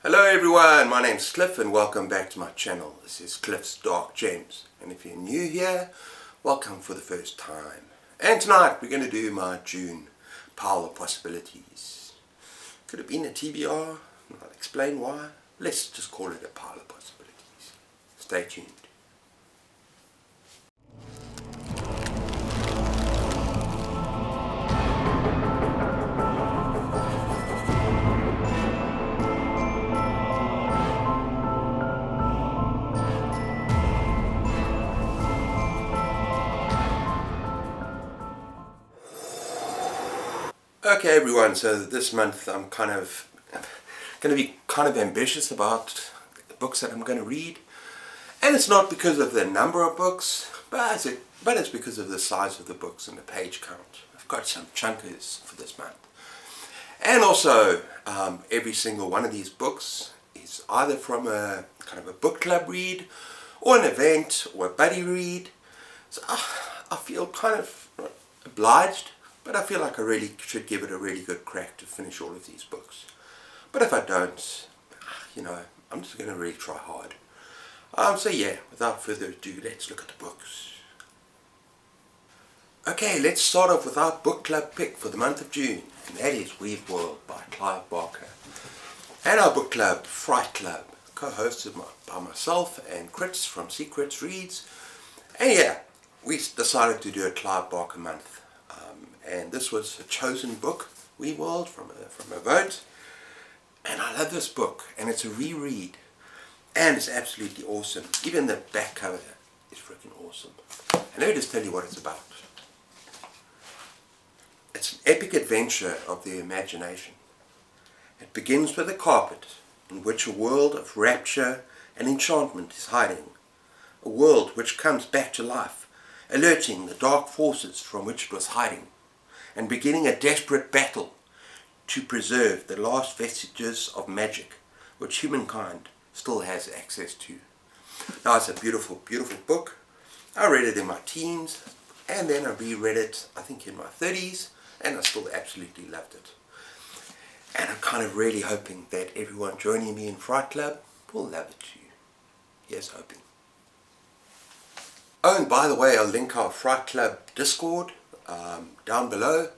Hello everyone, my name's Cliff and welcome back to my channel. This is Cliff's Dark Gems, and if you're new here, welcome for the first time. And tonight we're going to do my June Pile of Possibilities. Could have been a TBR, I'll explain why. Let's just call it a Pile of Possibilities. Stay tuned. Okay everyone, so this month I'm going to be kind of ambitious about the books that I'm going to read. And it's not because of the number of books, but it's because of the size of the books and the page count. I've got some chunkers for this month. And also, every single one of these books is either from a kind of a book club read, or an event, or a buddy read. So I feel kind of not obliged, but I feel like I really should give it a really good crack to finish all of these books. But if I don't, I'm just going to really try hard. So yeah, without further ado, let's look at the books. Okay, let's start off with our book club pick for the month of June, and that is Weird World by Clive Barker. And our book club, Fright Club, co-hosted by myself and Chris from Secrets Reads. And yeah, we decided to do a Clive Barker month. And this was a chosen book, Weird World, from a vote. And I love this book, and it's a reread. And it's absolutely awesome. Even the back cover is freaking awesome. And let me just tell you what it's about. It's an epic adventure of the imagination. It begins with a carpet in which a world of rapture and enchantment is hiding. A world which comes back to life, alerting the dark forces from which it was hiding, and beginning a desperate battle to preserve the last vestiges of magic which humankind still has access to. Now, it's a beautiful, beautiful book. I read it in my teens, and then I reread it, I think, in my 30s, and I still absolutely loved it. And I'm kind of really hoping that everyone joining me in Fright Club will love it too. Here's hoping. Oh, and by the way, I'll link our Fright Club Discord down below,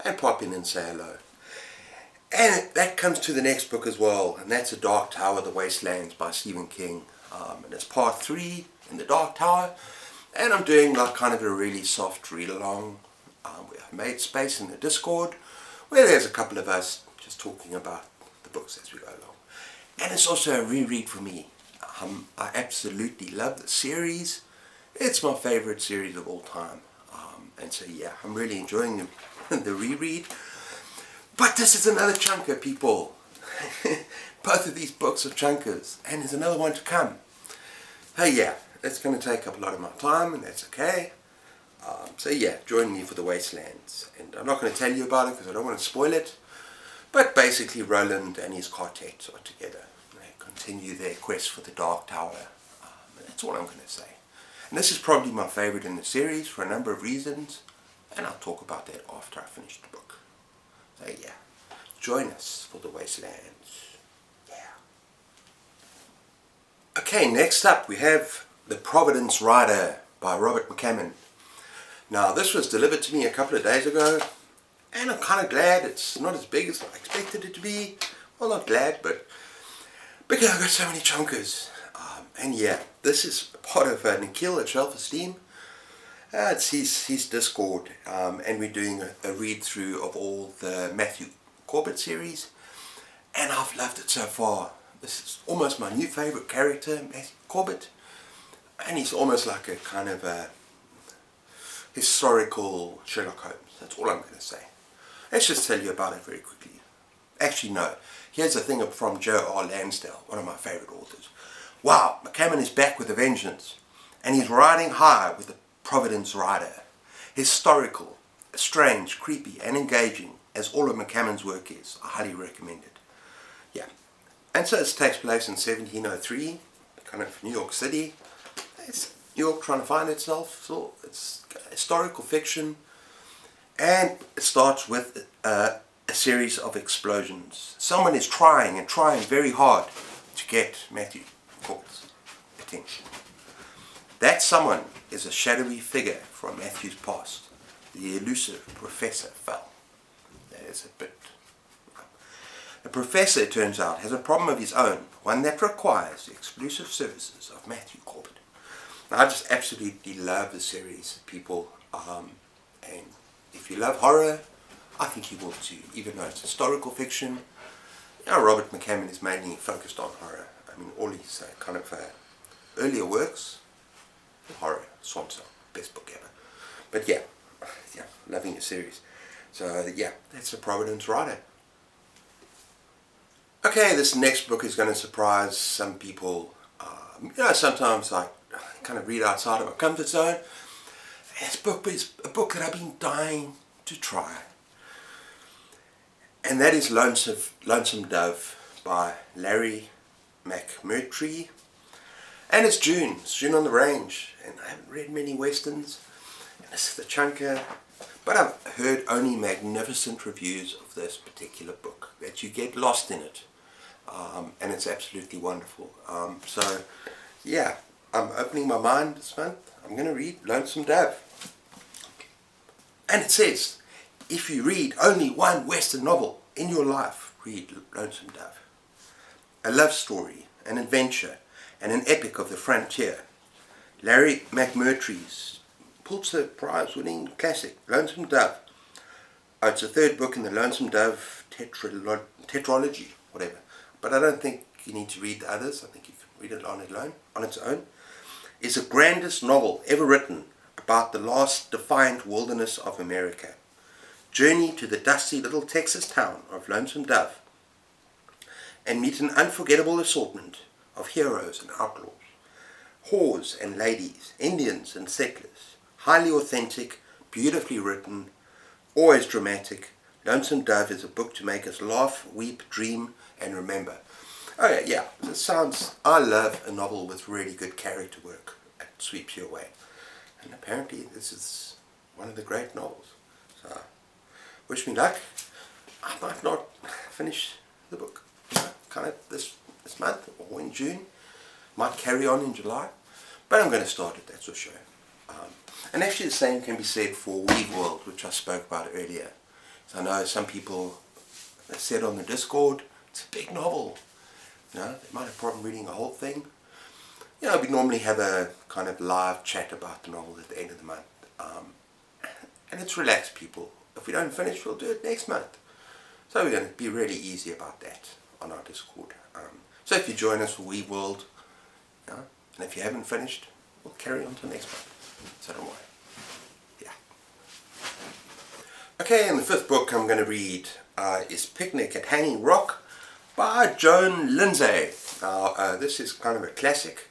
and pop in and say hello. And that comes to the next book as well, and that's A Dark Tower, The Wastelands by Stephen King. And it's part 3 in The Dark Tower, and I'm doing like kind of a really soft read along. We have made space in the Discord where there's a couple of us just talking about the books as we go along. And it's also a reread for me. I absolutely love the series. It's my favorite series of all time. And so yeah, I'm really enjoying the reread. But this is another chunker, people. Both of these books are chunkers, and there's another one to come. Hey, yeah, that's going to take up a lot of my time, and that's okay. So yeah, join me for the Wastelands. And I'm not going to tell you about it because I don't want to spoil it. But basically, Roland and his quartet are together. They continue their quest for the Dark Tower. And that's all I'm going to say. And this is probably my favorite in the series for a number of reasons, and I'll talk about that after I finish the book. So yeah, join us for the Wastelands. Yeah. Okay, next up we have The Providence Rider by Robert McCammon. Now, this was delivered to me a couple of days ago, and I'm kind of glad it's not as big as I expected it to be. Well, not glad, but because I've got so many chunkers. And yeah, this is part of Nikhil at Esteem. It's his Discord, and we're doing a read through of all the Matthew Corbett series, and I've loved it so far. This is almost my new favourite character, Matthew Corbett, and he's almost like a kind of a historical Sherlock Holmes. That's all I'm going to say. Let's just tell you about it very quickly. Actually, no. Here's a thing from Joe R. Lansdale, one of my favourite authors. Wow, McCammon is back with a vengeance, and he's riding high with the Providence Rider. Historical, strange, creepy, and engaging, as all of McCammon's work is. I highly recommend it. Yeah. And so it takes place in 1703, kind of New York City. It's New York trying to find itself, so it's historical fiction. And it starts with a series of explosions. Someone is trying and trying very hard to get Matthew Corbett's attention. That someone is a shadowy figure from Matthew's past. The elusive Professor Fell. That is a bit... The Professor, it turns out, has a problem of his own, one that requires the exclusive services of Matthew Corbett. Now, I just absolutely love the series, people, and if you love horror, I think you will too, even though it's historical fiction. You know, Robert McCammon is mainly focused on horror. I mean, all his kind of earlier works, horror, Swamp Song, best book ever. But yeah, loving the series. So yeah, that's the Providence Rider. Okay, this next book is going to surprise some people. You know, sometimes I kind of read outside of my comfort zone. This book is a book that I've been dying to try. And that is Lonesome Dove by Larry McMurtry. And it's June on the range. And I haven't read many westerns. And this is the chunker. But I've heard only magnificent reviews of this particular book. That you get lost in it. And it's absolutely wonderful. So, yeah, I'm opening my mind this month. I'm going to read Lonesome Dove. And it says, if you read only one Western novel in your life, read Lonesome Dove. A love story, an adventure, and an epic of the frontier. Larry McMurtry's Pulitzer Prize winning classic, Lonesome Dove. Oh, it's the third book in the Lonesome Dove tetralogy, whatever. But I don't think you need to read the others. I think you can read it on its own. It's the grandest novel ever written about the last defiant wilderness of America. Journey to the dusty little Texas town of Lonesome Dove and meet an unforgettable assortment of heroes and outlaws, whores and ladies, Indians and settlers. Highly authentic, beautifully written, always dramatic. Lonesome Dove is a book to make us laugh, weep, dream, and remember. Oh yeah, this sounds... I love a novel with really good character work. It sweeps you away. And apparently this is one of the great novels. So, wish me luck. I might not finish the book, you know, kind of this month or in June. Might carry on in July. But I'm going to start it, that's for sure. And actually the same can be said for Weave World, which I spoke about earlier. So I know some people have said on the Discord, it's a big novel. You know, they might have a problem reading the whole thing. You know, we normally have a kind of live chat about the novel at the end of the month. And it's relaxed, people. If we don't finish, we'll do it next month. So we're going to be really easy about that on our Discord. So if you join us for Weave World, you know, and if you haven't finished, we'll carry on to next month. So don't worry. Yeah. Okay, and the fifth book I'm going to read is Picnic at Hanging Rock by Joan Lindsay. Now, this is kind of a classic.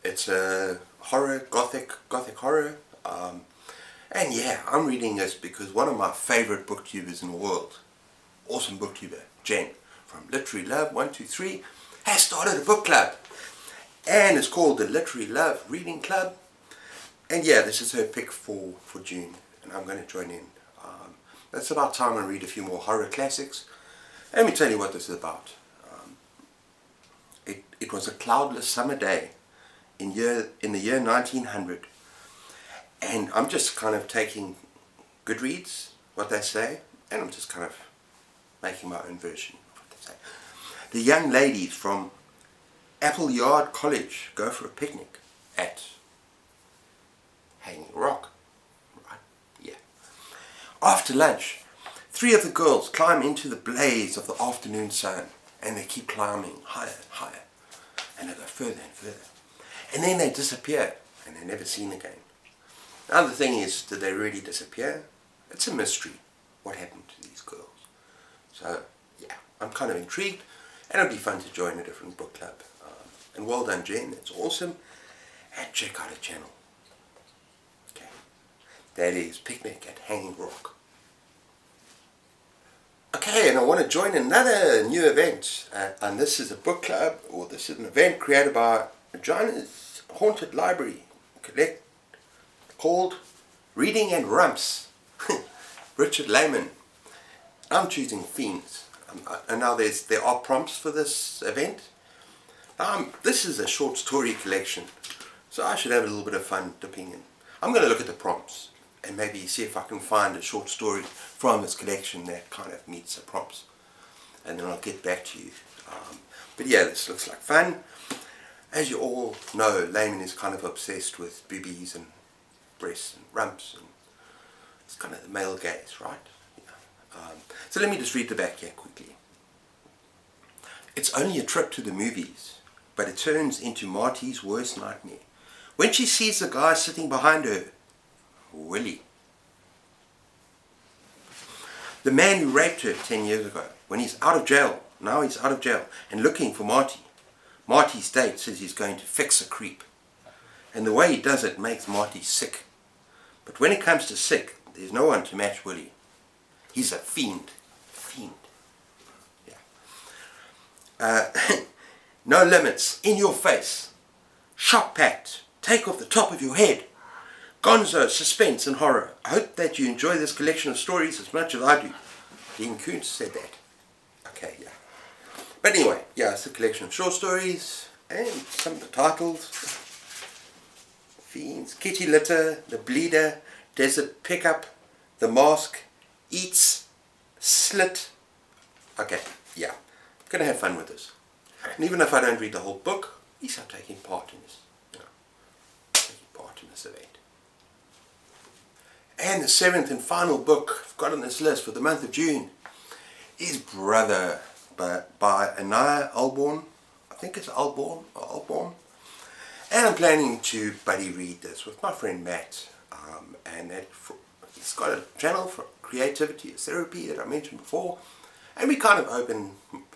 It's a horror, gothic horror. And yeah, I'm reading this because one of my favorite booktubers in the world, awesome booktuber, Jen, from Literary Love 123, has started a book club. And it's called the Literary Love Reading Club. And yeah, this is her pick for June. And I'm going to join in. It's about time I read a few more horror classics. Let me tell you what this is about. It was a cloudless summer day in the year 1900. And I'm just kind of taking Goodreads, what they say, and I'm just kind of making my own version of what they say. The young ladies from Appleyard College go for a picnic at Hanging Rock. Right? Yeah. After lunch, 3 of the girls climb into the blaze of the afternoon sun, and they keep climbing higher and higher, and they go further and further. And then they disappear, and they're never seen again. Now the thing is, did they really disappear? It's a mystery what happened to these girls. So, yeah, I'm kind of intrigued, and it'll be fun to join a different book club. And well done, Jen, it's awesome. And check out her channel. Okay, that is Picnic at Hanging Rock. Okay, and I want to join another new event. And this is a book club, or this is an event created by Regina's Haunted Library called Reading and Rumps. Richard Lehman. I'm choosing Fiends. And now there are prompts for this event. This is a short story collection, so I should have a little bit of fun dipping in. I'm going to look at the prompts and maybe see if I can find a short story from this collection that kind of meets the prompts, and then I'll get back to you. But yeah, this looks like fun. As you all know, Layman is kind of obsessed with boobies and breasts and rumps, and it's kind of the male gaze, right? Yeah. So let me just read the back here quickly. It's only a trip to the movies, but it turns into Marty's worst nightmare when she sees the guy sitting behind her, Willie. The man who raped her 10 years ago, when he's out of jail, now he's out of jail and looking for Marty. Marty's date says he's going to fix a creep, and the way he does it makes Marty sick. But when it comes to sick, there's no one to match Willie. He's a fiend. Yeah. No limits, in your face. Shock packed, take off the top of your head. Gonzo, suspense and horror. I hope that you enjoy this collection of stories as much as I do. Dean Koontz said that. Okay, yeah. But anyway, yeah, it's a collection of short stories and some of the titles. Fiends, Kitty Litter, The Bleeder, Desert Pickup, The Mask, Eats, Slit. Okay, yeah. I'm going to have fun with this. And even if I don't read the whole book, at least I'm taking part in this. Taking part in this event. And the 7th and final book I've got on this list for the month of June is Brother by Anaya Alborn. I think it's Alborn or Alborn. And I'm planning to buddy read this with my friend Matt. And he's got a channel for creativity and therapy that I mentioned before. And we kind of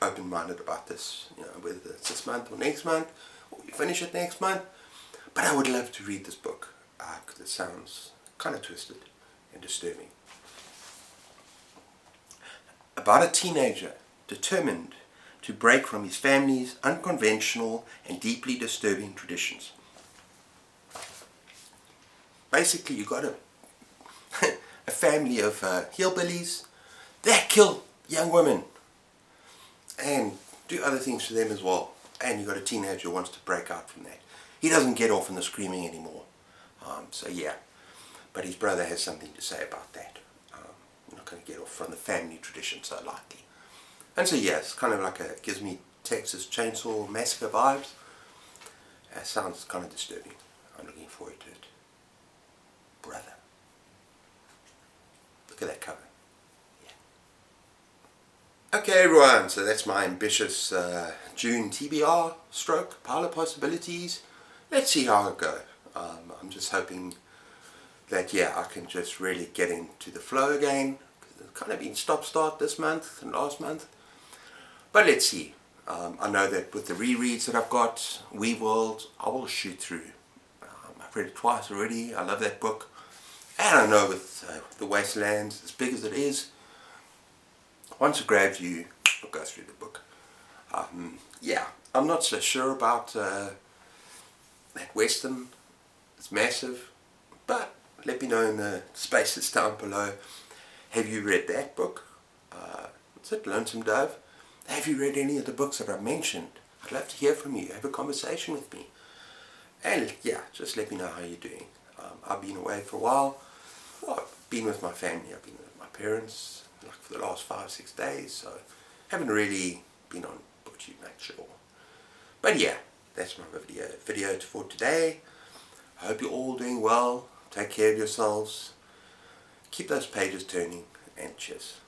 open-minded about this, whether it's this month or next month, or we finish it next month. But I would love to read this book because it sounds kind of twisted and disturbing. About a teenager determined to break from his family's unconventional and deeply disturbing traditions. Basically, you got a family of hillbillies that kill young women and do other things to them as well. And you got a teenager who wants to break out from that. He doesn't get off in the screaming anymore. So yeah, but his brother has something to say about that. I'm not going to get off from the family tradition so lightly. And so yeah, it's kind of like gives me Texas Chainsaw Massacre vibes. It sounds kind of disturbing. I'm looking forward to it. Brother. Look at that cover. Okay everyone, so that's my ambitious June TBR stroke pile of possibilities. Let's see how it goes. I'm just hoping that I can just really get into the flow again. It's kind of been stop-start this month and last month. But let's see. I know that with the rereads that I've got, WeWorld, I will shoot through. I've read it twice already. I love that book. And I know with the Wastelands, as big as it is, once it grabs you, you'll go through the book. Yeah, I'm not so sure about that Western. It's massive, but let me know in the spaces down below. Have you read that book? What's it, Lonesome Dove? Have you read any of the books that I mentioned? I'd love to hear from you. Have a conversation with me. And yeah, just let me know how you're doing. I've been away for a while. Well, I've been with my family. I've been with my parents like for the last 5-6 days, so haven't really been on booktube much at all. But yeah, that's my video for today. I hope you're all doing well. Take care of yourselves. Keep those pages turning, and cheers.